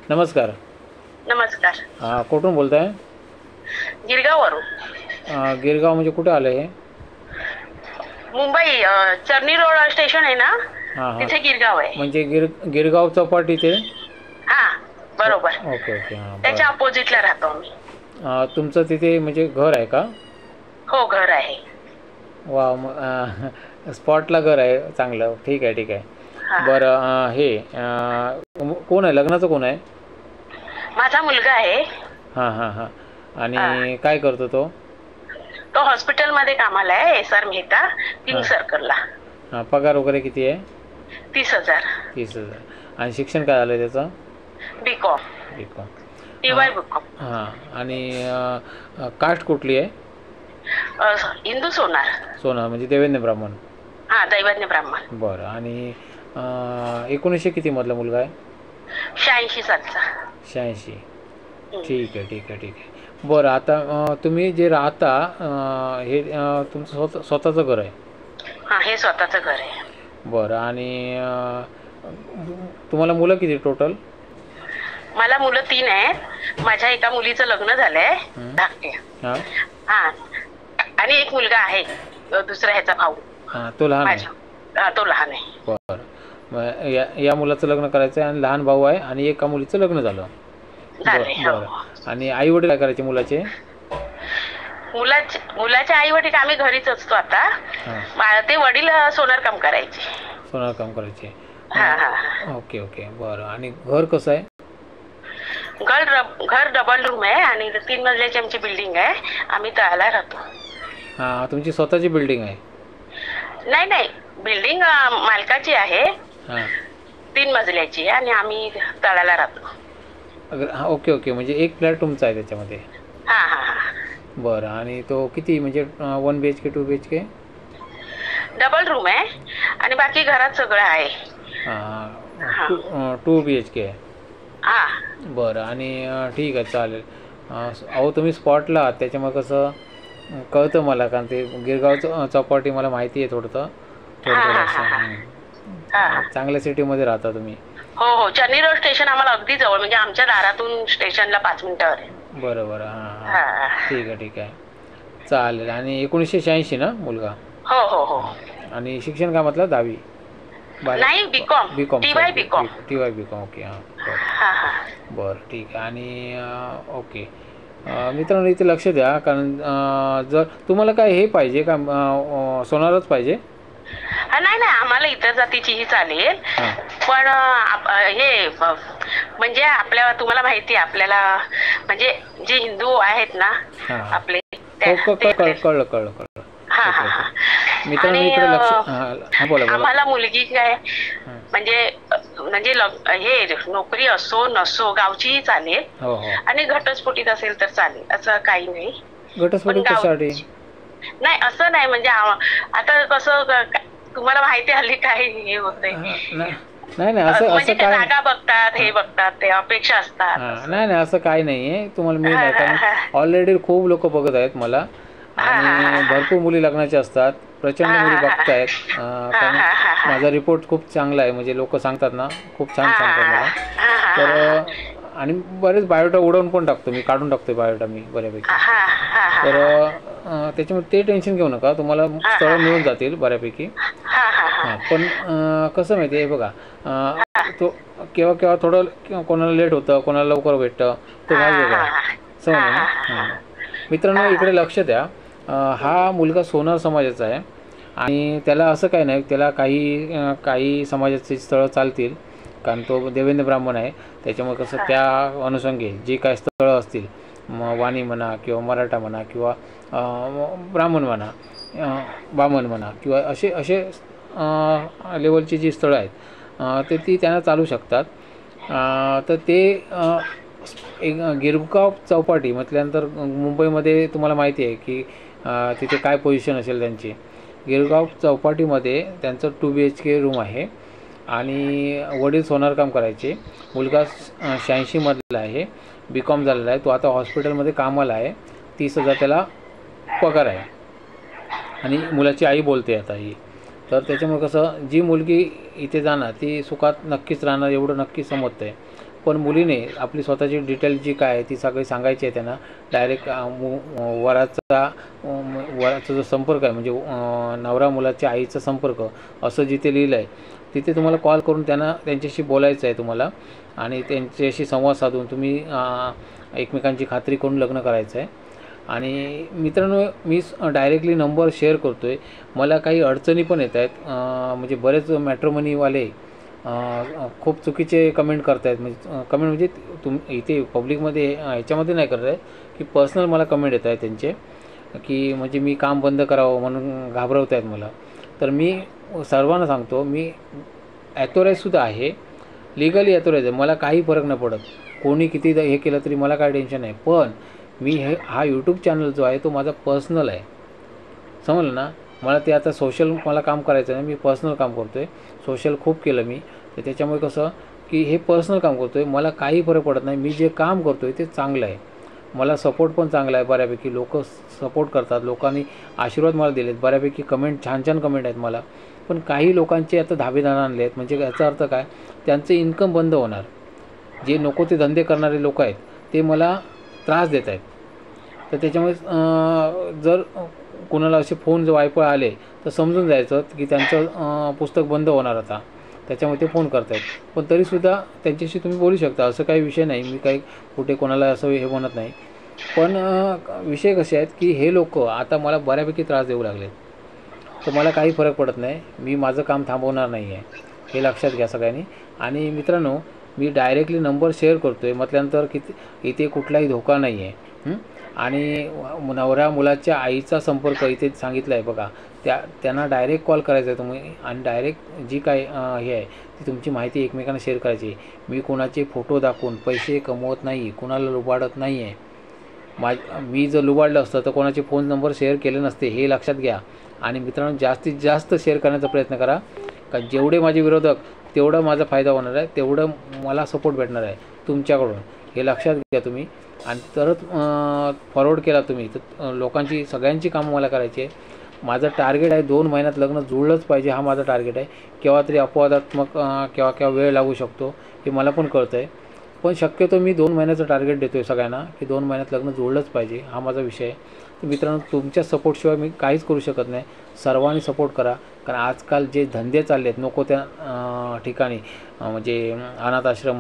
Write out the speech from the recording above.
नमस्कार. नमस्कार. कुठून बोलताय? गिरगाववरून. गिरगाव म्हणजे कुठे आलं हे? मुंबई चर्नी रोड स्टेशन आहे ना, हां हां. तिथे गिरगाव आहे. म्हणजे गिरगाव चौपाटी ते? हा बरोबर. Okay okay. हां त्याच्या बरं. अपोजिटला राहतो आम्ही. तुमचं तिथे म्हणजे घर आहे का? हो, घर आहे. वा, मग स्पॉटला घर आहे, चांगलं. ठीक आहे ठीक आहे. हा. बरं, हे कोण आहे, लग्नाचं कोण आहे? माझा मुलगा आहे. हां हां हां. आणि काय करतो तो? तो हॉस्पिटलमध्ये कामाला आहे, SR मेहता, पिंक हां सर्कलला. हां. पगार वगैरे किती आहे? 30,000. 30,000. आणि शिक्षण काय झालं त्याचं? B.Com. B.Com. TY B.Com. हां. आणि कास्ट कुठली आहे? हिंदू सोनार. सोना म्हणजे देवेंद्र ब्राह्मण. हा, दैवज्ञ ब्राह्मण. बरं. आणि 1900 कितीमधला मुलगा आहे? 86 सालचा. 86. ठीक आहे ठीक आहे ठीक आहे. बरं, आता तुम्ही जे राहता, हे तुमचं स्वतःचं घर आहे? हा, हे स्वतःचं घर आहे. बरं. आणि तुम्हाला मुलं किती टोटल? मला मुलं 3 आहेत. माझ्या एका मुलीचं लग्न झालंय, धाकटे. हां हा, आणि एक मुलगा आहे, दुसरा ह्याचा भाऊ. हां. तो लहान आहे? हा, तो लहान आहे. बरं. मग या मुलाचं लग्न करायचं आहे आणि लहान भाऊ आहे आणि एका मुलीचं लग्न झालं. बरं. आणि आई वडील काय करायचे मुलाचे? मुलाचे आई वडील आम्ही घरीच असतो आता. ते वडील सोनार काम करायचे. सोनार काम करायचे. Okay okay. बरं. आणि घर कसं आहे? घर डबल रूम आहे आणि 3 मजल्याची आमची बिल्डिंग आहे. आम्ही तळाला राहतो. हां. तुमची स्वतःची बिल्डिंग आहे? नाही, बिल्डिंग मालकाची आहे. हां. 3 मजल्याची आणि आम्ही तळाला राहतो. Okay okay. म्हणजे एक फ्लॅट तुमचा आहे त्याच्यामध्ये? हां हां हां. बरं. आणि तो किती, म्हणजे 1 BHK 2 BHK? डबल रूम आहे आणि बाकी घरात सगळं आहे. 2 BHK आहे? हां. बरं. आणि ठीक आहे, चालेल. अहो, तुम्ही स्पॉटला आहात त्याच्यामुळे कसं कळतं मला, कारण ते गिरगाव चौपाटी मला माहिती आहे थोडं असं. चांगल्या सिटीमध्ये राहता तुम्ही? हो, चर्नी रोड स्टेशन आम्हाला अगदी जवळ, म्हणजे आमच्या दारातून स्टेशनला 5 मिनिटावर आहे. बरोबर. हां. ठीक आहे ठीक आहे, चालेल. आणि 1986 ना मुलगा? हो. आणि शिक्षण काय म्हटलं? 10वी? नाही, B.Com. TY B.Com. TY B.Com. Okay. हां. बरं ठीक आहे. आणि ओके. मित्रांनो, इथे लक्ष द्या, कारण जर तुम्हाला काय हे पाहिजे का, सोनारच पाहिजे? नाही, आम्हाला इतर जातीचीही चालेल. पण हे म्हणजे तुम्हाला माहिती आहे, आपल्याला म्हणजे जे हिंदू आहेत ना आपले, कळलं. मित्रांनो, इकडे लक्ष. बोला. आम्हाला मुलगी काय म्हणजे हे नोकरी असो नसो, गावचीही चालेल. आणि घटस्फोटीत असेल तर चालेल, असं काही नाही. घटस्फोटीत कशासाठी? नाही, असं नाही, म्हणजे आता कसं तुम्हाला माहिती हल्ली काय हे होतंय. नाही, असं काय, जागा बघतात, हे बघतात, ते अपेक्षा असतात. नाही, असं काही नाहीये. तुम्हाला मिळेल, कारण ऑलरेडी खूप लोक बघत आहेत मला, आणि भरपूर मुली लग्नाच्या असतात, प्रचंड मुली बघतायत. कारण माझा रिपोर्ट खूप चांगला आहे, म्हणजे लोक सांगतात ना, खूप छान सांगतात मला. तर आणि बरेच बायोडा उडवून पण टाकतो मी, काढून टाकतो बायोडा मी बऱ्यापैकी. तर त्याच्यामुळे ते टेन्शन घेऊ नका, तुम्हाला स्थळं मिळून जातील बऱ्यापैकी. पण कसं माहिती आहे, बघा, तो केव्हा थोडं कोणाला लेट होतं, कोणाला लवकर भेटतं, तो भाग वेगळा आहे, समजलं? मित्रांनो, इकडे लक्ष द्या. हा मुलगा सोनार समाजाचा आहे आणि त्याला असं काही नाही, त्याला काही समाजाची स्थळं चालतील, कारण तो देवेंद्र ब्राह्मण आहे. त्याच्यामुळे कसं त्या अनुषंगे जी काय स्थळं असतील, वाणी म्हणा किंवा मराठा म्हणा किंवा ब्राह्मण म्हणा, बामण म्हणा, किंवा असे लेवलची जी स्थळं आहेत, ती त्यांना चालू शकतात. तर ते एक गिरगाव चौपाटी म्हटल्यानंतर मुंबईमध्ये तुम्हाला माहिती आहे की तिथे काय पोझिशन असेल त्यांची. गिरगाव चौपाटीमध्ये त्यांचं 2 BHK रूम आहे आणि वडील सोनारकाम करायचे. मुलगा 86 मधला आहे, B.Com झालेला आहे. तो आता हॉस्पिटलमध्ये कामाला आहे. 30,000 त्याला पगार आहे आणि मुलाची आई बोलते आता ही. तर त्याच्यामुळे कसं, जी मुलगी इथे जाणार ती सुखात नक्कीच राहणार, एवढं नक्की समजतं आहे. पण मुलीने आपली स्वतःची डिटेल जी काय आहे ती सगळी सांगायची आहे त्यांना. डायरेक्ट वराचा जो संपर्क आहे म्हणजे नवरा मुलाच्या आईचा संपर्क असं जिथे लिहिलं आहे तिथे तुम्हाला कॉल करून त्यांच्याशी बोलायचं आहे तुम्हाला आणि त्यांच्याशी संवाद साधून तुम्ही एकमेकांची खात्री करून लग्न करायचं आहे. आणि मित्रांनो, मी डायरेक्टली नंबर शेअर करतो आहे. मला काही अडचणी पण येत आहेत, म्हणजे बरेच मॅट्रिमोनीवाले खूप चुकीचे कमेंट करत आहेत. म्हणजे इथे पब्लिकमध्ये ह्याच्यामध्ये नाही करत आहेत की पर्सनल मला कमेंट येत आहेत त्यांचे की म्हणजे मी काम बंद करावं म्हणून घाबरवत आहेत मला. तर मी सर्वांना सांगतो, मी ॲथोराईजसुद्धा आहे, लिगली ॲथोराईज आहे. मला काही फरक नाही पडत, कोणी किती हे केलं तरी मला काही टेन्शन नाही. पण मी हा यूट्यूब चॅनल जो आहे तो माझा पर्सनल आहे, समजलं ना. मला ते आता सोशल मला काम करायचं नाही, मी पर्सनल काम करतो आहे. सोशल खूप केलं मी, तर त्याच्यामुळे कसं की हे पर्सनल काम करतो आहे, मला काही फरक पडत नाही. मी जे काम करतो आहे ते चांगलं आहे, मला सपोर्ट पण चांगला आहे बऱ्यापैकी. लोक सपोर्ट करतात, लोकांनी आशीर्वाद मला दिलेत, बऱ्यापैकी कमेंट छान छान कमेंट आहेत मला. पण काही लोकांचे आता धाबेदार आणले आहेत, म्हणजे याचा अर्थ काय, त्यांचं इन्कम बंद होणार. जे नको ते धंदे करणारे लोक आहेत ते मला त्रास देत आहेत. तर त्याच्यामुळे जर कोणाला असे फोन वायफळ आले तर समजून जायचं की त्यांचं पुस्तक बंद होणार आता, त्याच्यामुळे ते फोन करत आहेत. पण तरीसुद्धा त्यांच्याशी तुम्ही बोलू शकता, असं काही विषय नाही. मी काही कुठे कोणाला असं हे म्हणत नाही. पण विषय कसे आहेत की हे लोक आता मला बऱ्यापैकी त्रास देऊ लागलेत, तर मला काही फरक पडत नाही. मी माझं काम थांबवणार नाही आहे, हे लक्षात घ्या सगळ्यांनी. आणि मित्रांनो, मी डायरेक्टली नंबर शेअर करतो आहे म्हटल्यानंतर की इथे कुठलाही धोका नाही आहे. आणि नवऱ्या मुलाच्या आईचा संपर्क इथे सांगितला आहे बघा, त्यांना डायरेक्ट कॉल करायचा आहे तुम्ही आणि डायरेक्ट जी काय हे आहे ती तुमची माहिती एकमेकांना शेअर करायची. मी कोणाचे फोटो दाखवून पैसे कमवत नाही, कोणाला लुबाडत नाही आहे. मी जर लुबाडलं असतं तर कोणाचे फोन नंबर शेअर केले नसते, हे लक्षात घ्या. आणि मित्रांनो, जास्तीत जास्त शेअर करण्याचा प्रयत्न करा, कारण जेवढे माझे विरोधक तेवढा माझा फायदा होणार आहे, तेवढं मला सपोर्ट भेटणार आहे तुमच्याकडून, हे लक्षात घ्या तुम्ही. आणि तरच फॉरवर्ड केला तुम्ही तर लोकांची सगळ्यांची कामं मला करायची आहे. माझं टार्गेट आहे 2 महिन्यात लग्न जुळलंच पाहिजे, हा माझा टार्गेट आहे. केव्हा तरी अपवादात्मक केव्हा वेळ लागू शकतो, हे मला पण कळतं आहे. पण शक्यतो मी 2 महिन्याचं टार्गेट देतो आहे सगळ्यांना की 2 महिन्यात लग्न जुळलंच पाहिजे, हा माझा विषय आहे. तर मित्रांनो, तुमच्या सपोर्टशिवाय मी काहीच करू शकत नाही. सर्वांनी सपोर्ट करा, कारण आजकाल जे धंदे चालले आहेत नको त्या ठिकाणी, म्हणजे अनाथ आश्रम